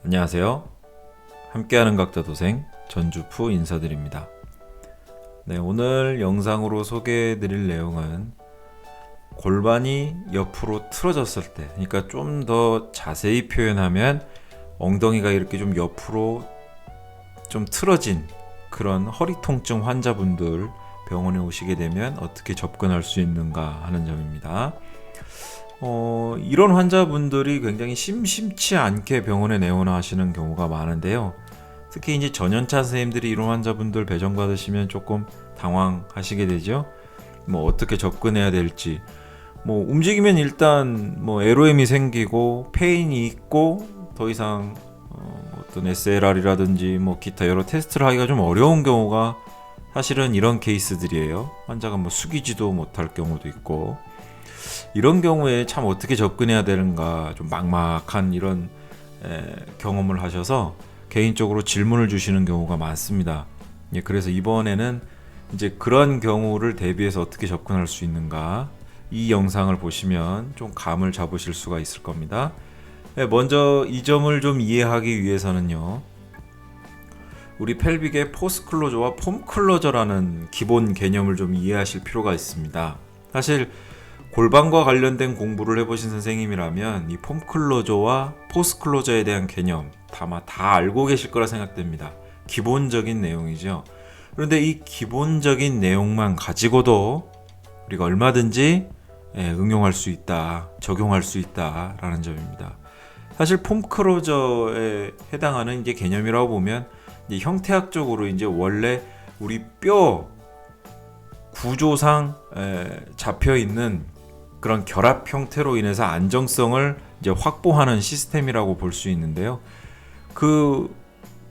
안녕하세요. 함께하는 각자도생 전주프 인사드립니다. 네, 오늘 영상으로 소개해드릴 내용은 골반이 옆으로 틀어졌을 때, 그러니까 좀 더 자세히 표현하면 엉덩이가 이렇게 좀 옆으로 좀 틀어진 그런 허리 통증 환자분들 병원에 오시게 되면 어떻게 접근할 수 있는가 하는 점입니다. 이런 환자분들이 굉장히 심심치 않게 병원에 내원하시는 경우가 많은데요. 특히 이제 전연차 선생님들이 이런 환자분들 배정받으시면 조금 당황하시게 되죠. 어떻게 접근해야 될지. 움직이면 일단 LOM이 생기고 페인이 있고 더 이상 어떤 SLR이라든지 기타 여러 테스트를 하기가 좀 어려운 경우가 사실은 이런 케이스들이에요. 환자가 숙이지도 못할 경우도 있고, 이런 경우에 참 어떻게 접근해야 되는가 좀 막막한 이런 경험을 하셔서 개인적으로 질문을 주시는 경우가 많습니다. 그래서 이번에는 이제 그런 경우를 대비해서 어떻게 접근할 수 있는가, 이 영상을 보시면 좀 감을 잡으실 수가 있을 겁니다. 먼저 이 점을 좀 이해하기 위해서는요, 우리 펠빅의 포스클로저와 폼클로저라는 기본 개념을 좀 이해하실 필요가 있습니다. 사실 골반과 관련된 공부를 해보신 선생님이라면 이 폼클로저와 포스클로저에 대한 개념 아마 다 알고 계실 거라 생각됩니다. 기본적인 내용이죠. 그런데 이 기본적인 내용만 가지고도 우리가 얼마든지 응용할 수 있다, 적용할 수 있다라는 점입니다. 사실 폼클로저에 해당하는 이제 개념이라고 보면 이제 형태학적으로 이제 원래 우리 뼈 구조상 잡혀 있는 그런 결합 형태로 인해서 안정성을 이제 확보하는 시스템이라고 볼 수 있는데요. 그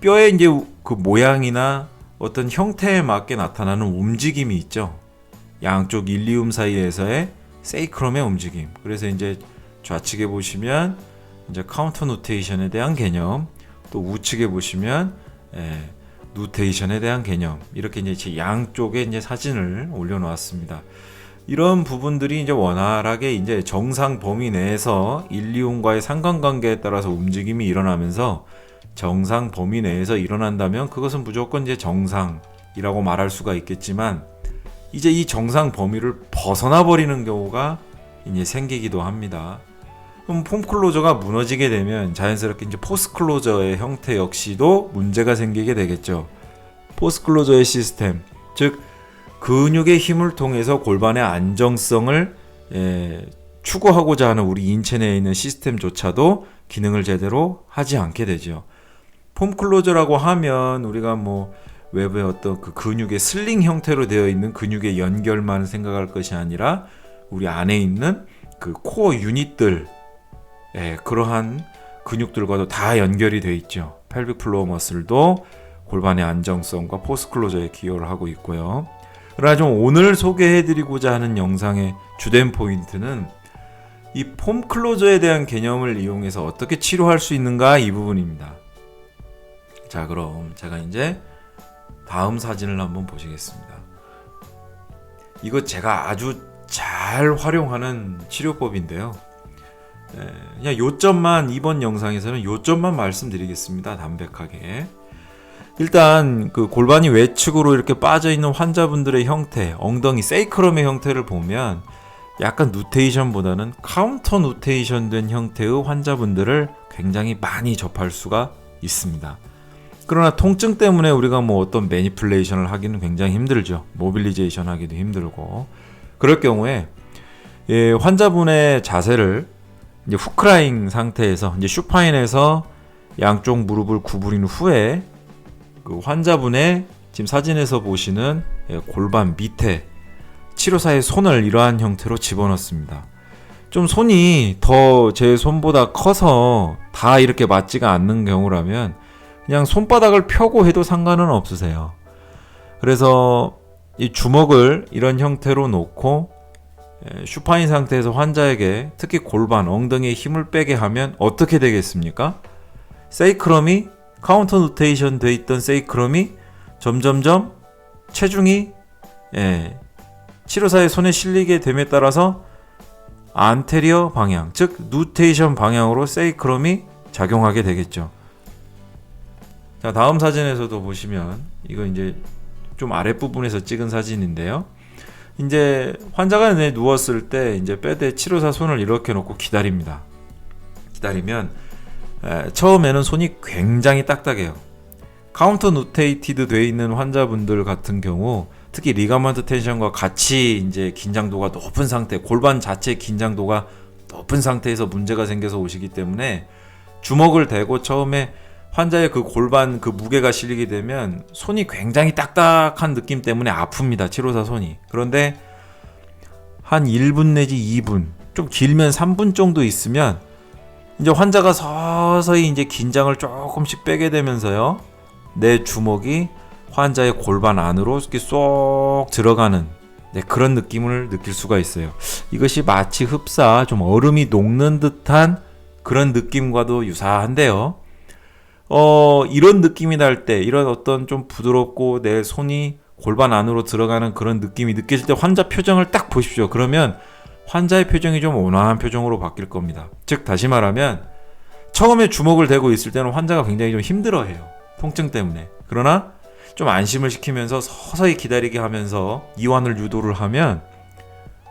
뼈의 이제 그 모양이나 어떤 형태에 맞게 나타나는 움직임이 있죠. 양쪽 일리움 사이에서의 세이크럼의 움직임. 그래서 이제 좌측에 보시면 이제 카운터 노테이션에 대한 개념, 또 우측에 보시면 노테이션에 대한 개념, 이렇게 이제 양쪽에 이제 사진을 올려놓았습니다. 이런 부분들이 이제 원활하게 이제 정상 범위 내에서 일리움과의 상관관계에 따라서 움직임이 일어나면서 정상 범위 내에서 일어난다면 그것은 무조건 이제 정상이라고 말할 수가 있겠지만, 이제 이 정상 범위를 벗어나 버리는 경우가 이제 생기기도 합니다. 그럼 폼클로저가 무너지게 되면 자연스럽게 이제 포스클로저의 형태 역시도 문제가 생기게 되겠죠. 포스클로저의 시스템, 즉 근육의 힘을 통해서 골반의 안정성을 추구하고자 하는 우리 인체 내에 있는 시스템조차도 기능을 제대로 하지 않게 되죠. 폼클로저라고 하면 우리가 외부의 어떤 그 근육의 슬링 형태로 되어 있는 근육의 연결만 생각할 것이 아니라 우리 안에 있는 그 코어 유닛들, 그러한 근육들과도 다 연결이 되어 있죠. 펠빅 플로어 머슬도 골반의 안정성과 포스클로저에 기여를 하고 있고요. 그러나 좀 오늘 소개해드리고자 하는 영상의 주된 포인트는 이 폼클로저에 대한 개념을 이용해서 어떻게 치료할 수 있는가, 이 부분입니다. 자, 그럼 제가 이제 다음 사진을 한번 보시겠습니다. 이거 제가 아주 잘 활용하는 치료법인데요. 그냥 요점만, 이번 영상에서는 요점만 말씀드리겠습니다. 담백하게. 일단 그 골반이 외측으로 이렇게 빠져 있는 환자분들의 형태, 엉덩이 세이크럼의 형태를 보면 약간 누테이션보다는 카운터 누테이션 된 형태의 환자분들을 굉장히 많이 접할 수가 있습니다. 그러나 통증 때문에 우리가 어떤 매니플레이션을 하기는 굉장히 힘들죠. 모빌리제이션 하기도 힘들고. 그럴 경우에 환자분의 자세를 이제 후크라잉 상태에서 이제 슈파인에서 양쪽 무릎을 구부린 후에 그 환자분의 지금 사진에서 보시는 골반 밑에 치료사의 손을 이러한 형태로 집어넣습니다. 좀 손이 더 제 손보다 커서 다 이렇게 맞지가 않는 경우라면 그냥 손바닥을 펴고 해도 상관은 없으세요. 그래서 이 주먹을 이런 형태로 놓고 슈파인 상태에서 환자에게 특히 골반, 엉덩이에 힘을 빼게 하면 어떻게 되겠습니까? 세이크럼이 카운터 노테이션 돼 있던 세이크럼이 점점점 체중이 치료사의 손에 실리게 됨에 따라서 안테리어 방향, 즉 누테이션 방향으로 세이크럼이 작용하게 되겠죠. 자, 다음 사진에서도 보시면 이거 이제 좀 아랫부분에서 찍은 사진인데요. 이제 환자가 누웠을 때 이제 베드에 치료사 손을 이렇게 놓고 기다립니다. 기다리면 처음에는 손이 굉장히 딱딱해요. 카운터 노테이티드 돼 있는 환자분들 같은 경우 특히 리가먼트 텐션과 같이 이제 긴장도가 높은 상태, 골반 자체의 긴장도가 높은 상태에서 문제가 생겨서 오시기 때문에 주먹을 대고 처음에 환자의 그 골반 그 무게가 실리게 되면 손이 굉장히 딱딱한 느낌 때문에 아픕니다. 치료사 손이. 그런데 한 1분 내지 2분, 좀 길면 3분 정도 있으면 이제 환자가 서서히 이제 긴장을 조금씩 빼게 되면서요. 내 주먹이 환자의 골반 안으로 이렇게 쏙 들어가는 그런 느낌을 느낄 수가 있어요. 이것이 마치 흡사, 좀 얼음이 녹는 듯한 그런 느낌과도 유사한데요. 이런 느낌이 날 때, 이런 어떤 좀 부드럽고 내 손이 골반 안으로 들어가는 그런 느낌이 느껴질 때 환자 표정을 딱 보십시오. 그러면 환자의 표정이 좀 온화한 표정으로 바뀔 겁니다. 즉 다시 말하면 처음에 주먹을 대고 있을 때는 환자가 굉장히 좀 힘들어해요. 통증 때문에. 그러나 좀 안심을 시키면서 서서히 기다리게 하면서 이완을 유도를 하면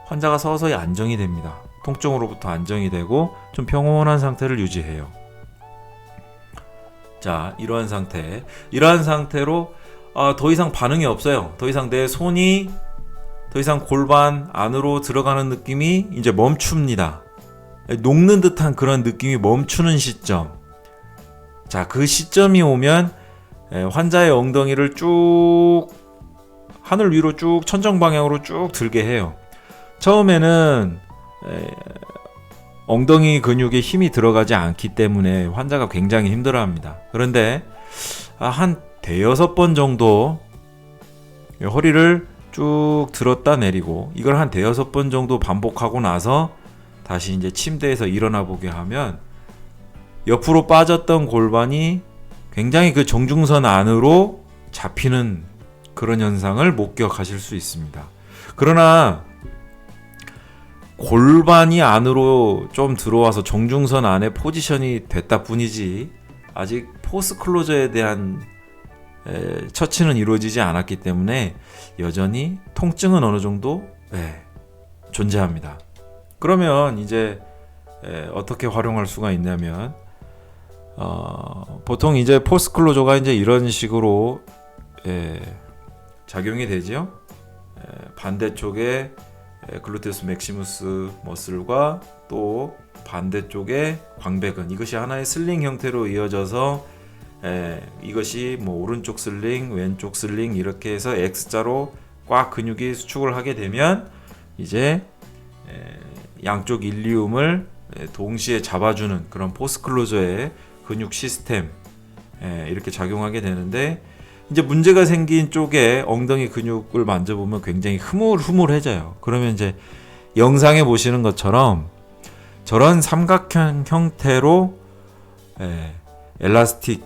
환자가 서서히 안정이 됩니다. 통증으로부터 안정이 되고 좀 평온한 상태를 유지해요. 자, 이러한 상태로 더 이상 반응이 없어요. 더 이상 내 손이 더 이상 골반 안으로 들어가는 느낌이 이제 멈춥니다. 녹는 듯한 그런 느낌이 멈추는 시점. 자, 그 시점이 오면 환자의 엉덩이를 쭉 하늘 위로 쭉 천정 방향으로 쭉 들게 해요. 처음에는 엉덩이 근육에 힘이 들어가지 않기 때문에 환자가 굉장히 힘들어합니다. 그런데 한 대여섯 번 정도 허리를 쭉 들었다 내리고 이걸 한 대여섯 번 정도 반복하고 나서 다시 이제 침대에서 일어나 보게 하면 옆으로 빠졌던 골반이 굉장히 그 정중선 안으로 잡히는 그런 현상을 목격하실 수 있습니다. 그러나 골반이 안으로 좀 들어와서 정중선 안에 포지션이 됐다 뿐이지 아직 포스 클로저에 대한 처치는 이루어지지 않았기 때문에 여전히 통증은 어느 정도 존재합니다. 그러면 이제 어떻게 활용할 수가 있냐면 보통 이제 포스 클로저가 이제 이런 식으로 작용이 되죠. 반대쪽에 글루테우스 맥시무스 머슬과 또 반대쪽에 광배근, 이것이 하나의 슬링 형태로 이어져서 이것이 뭐 오른쪽 슬링, 왼쪽 슬링 이렇게 해서 X자로 꽉 근육이 수축을 하게 되면 이제 양쪽 일리움을 동시에 잡아주는 그런 포스 클로저의 근육 시스템 이렇게 작용하게 되는데, 이제 문제가 생긴 쪽에 엉덩이 근육을 만져보면 굉장히 흐물흐물해져요. 그러면 이제 영상에 보시는 것처럼 저런 삼각형 형태로 엘라스틱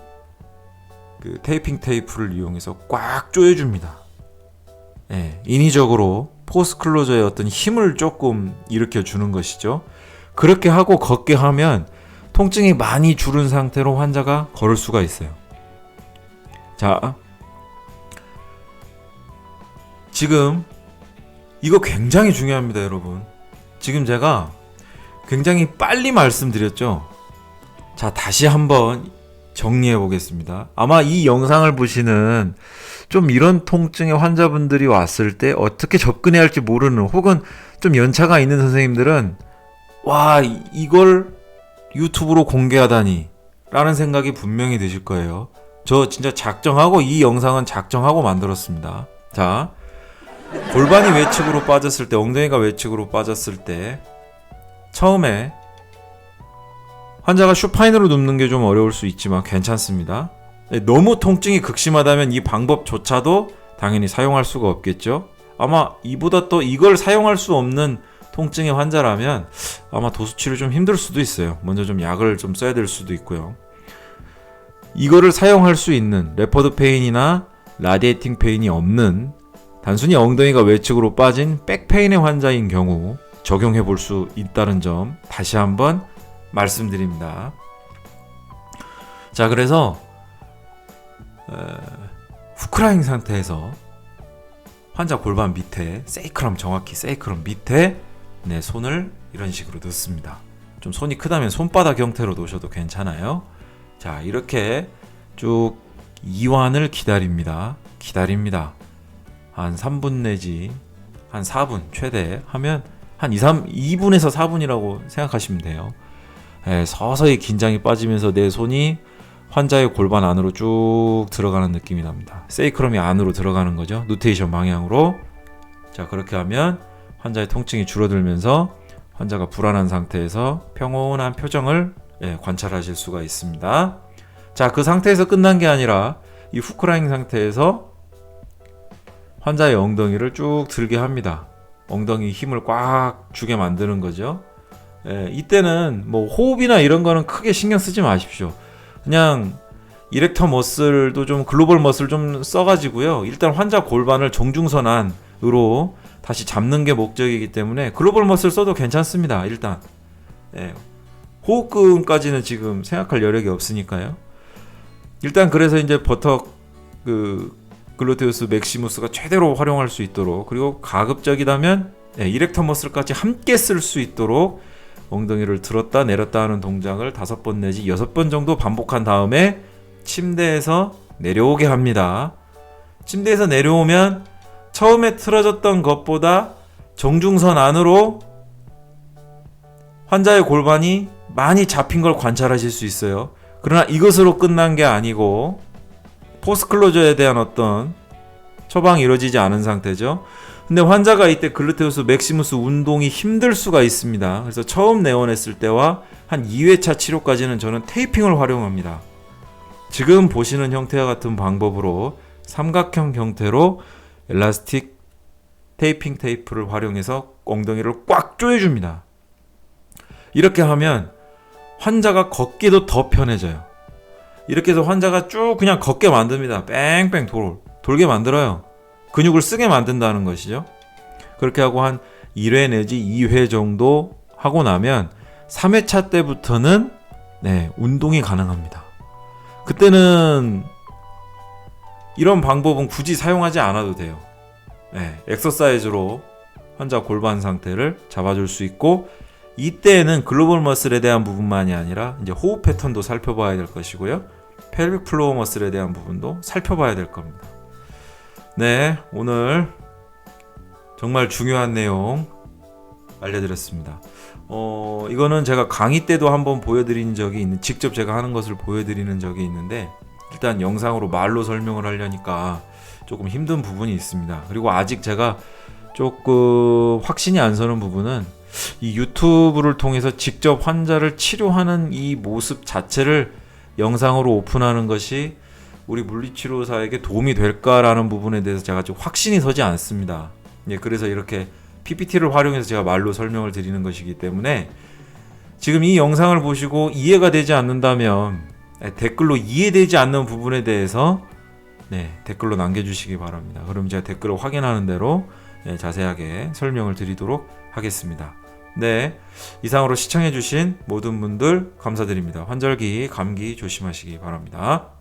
그 테이핑 테이프를 이용해서 꽉 조여줍니다. 인위적으로 포스 클로저의 어떤 힘을 조금 일으켜 주는 것이죠. 그렇게 하고 걷게 하면 통증이 많이 줄은 상태로 환자가 걸을 수가 있어요. 자, 지금 이거 굉장히 중요합니다, 여러분. 지금 제가 굉장히 빨리 말씀드렸죠. 자, 다시 한번 정리해 보겠습니다. 아마 이 영상을 보시는 좀 이런 통증의 환자분들이 왔을 때 어떻게 접근해야 할지 모르는, 혹은 좀 연차가 있는 선생님들은 와, 이걸 유튜브로 공개하다니 라는 생각이 분명히 드실 거예요. 저 진짜 작정하고 이 영상은 작정하고 만들었습니다. 자, 골반이 외측으로 빠졌을 때, 엉덩이가 외측으로 빠졌을 때 처음에 환자가 슈파인으로 눕는 게 좀 어려울 수 있지만 괜찮습니다. 너무 통증이 극심하다면 이 방법조차도 당연히 사용할 수가 없겠죠. 아마 이보다 또 이걸 사용할 수 없는 통증의 환자라면 아마 도수치료 좀 힘들 수도 있어요. 먼저 좀 약을 좀 써야 될 수도 있고요. 이거를 사용할 수 있는 레퍼드 페인이나 라디에이팅 페인이 없는 단순히 엉덩이가 외측으로 빠진 백페인의 환자인 경우 적용해 볼 수 있다는 점 다시 한번 말씀드립니다. 자, 그래서 후크라잉 상태에서 환자 골반 밑에 세이크럼, 정확히 세이크럼 밑에 네, 손을 이런 식으로 넣습니다. 좀 손이 크다면 손바닥 형태로 놓으셔도 괜찮아요. 자, 이렇게 쭉 이완을 기다립니다. 한 3분 내지 한 4분 최대 하면 한 2분에서 4분이라고 생각하시면 돼요. 네, 서서히 긴장이 빠지면서 내 손이 환자의 골반 안으로 쭉 들어가는 느낌이 납니다. 세이크럼이 안으로 들어가는 거죠. 누테이션 방향으로. 자, 그렇게 하면 환자의 통증이 줄어들면서 환자가 불안한 상태에서 평온한 표정을 관찰하실 수가 있습니다. 자, 그 상태에서 끝난 게 아니라 이 후크라잉 상태에서 환자의 엉덩이를 쭉 들게 합니다. 엉덩이 힘을 꽉 주게 만드는 거죠. 이때는 뭐 호흡이나 이런 거는 크게 신경 쓰지 마십시오. 그냥 이렉터 머슬도 좀 글로벌 머슬 좀 써가지고요. 일단 환자 골반을 정중선 안으로 다시 잡는 게 목적이기 때문에 글로벌 머슬 써도 괜찮습니다. 일단 호흡근까지는 지금 생각할 여력이 없으니까요. 일단 그래서 이제 버턱 글루테우스 맥시무스가 최대로 활용할 수 있도록, 그리고 가급적이다면 이렉터 머슬까지 함께 쓸 수 있도록 엉덩이를 들었다 내렸다 하는 동작을 5번 내지 6번 정도 반복한 다음에 침대에서 내려오게 합니다. 침대에서 내려오면 처음에 틀어졌던 것보다 정중선 안으로 환자의 골반이 많이 잡힌 걸 관찰하실 수 있어요. 그러나 이것으로 끝난 게 아니고 포스클로저에 대한 어떤 처방이 이루어지지 않은 상태죠. 근데 환자가 이때 글루테우스 맥시무스 운동이 힘들 수가 있습니다. 그래서 처음 내원했을 때와 한 2회차 치료까지는 저는 테이핑을 활용합니다. 지금 보시는 형태와 같은 방법으로 삼각형 형태로 엘라스틱 테이핑 테이프를 활용해서 엉덩이를 꽉 조여줍니다. 이렇게 하면 환자가 걷기도 더 편해져요. 이렇게 해서 환자가 쭉 그냥 걷게 만듭니다. 뺑뺑 돌게 만들어요. 근육을 쓰게 만든다는 것이죠. 그렇게 하고 한 1회 내지 2회 정도 하고 나면 3회차 때부터는 운동이 가능합니다. 그때는 이런 방법은 굳이 사용하지 않아도 돼요. 엑서사이즈로 환자 골반 상태를 잡아줄 수 있고, 이때는 글로벌 머슬에 대한 부분만이 아니라 이제 호흡 패턴도 살펴봐야 될 것이고요. 펠빅 플로어 머슬에 대한 부분도 살펴봐야 될 겁니다. 오늘 정말 중요한 내용 알려드렸습니다. 이거는 제가 강의 때도 한번 보여드린 적이 있는, 직접 제가 하는 것을 보여드리는 적이 있는데, 일단 영상으로 말로 설명을 하려니까 조금 힘든 부분이 있습니다. 그리고 아직 제가 조금 확신이 안 서는 부분은 이 유튜브를 통해서 직접 환자를 치료하는 이 모습 자체를 영상으로 오픈하는 것이 우리 물리치료사에게 도움이 될까라는 부분에 대해서 제가 좀 확신이 서지 않습니다. 그래서 이렇게 PPT를 활용해서 제가 말로 설명을 드리는 것이기 때문에 지금 이 영상을 보시고 이해가 되지 않는다면 댓글로 이해되지 않는 부분에 대해서 댓글로 남겨주시기 바랍니다. 그럼 제가 댓글을 확인하는 대로 자세하게 설명을 드리도록 하겠습니다. 이상으로 시청해주신 모든 분들 감사드립니다. 환절기, 감기 조심하시기 바랍니다.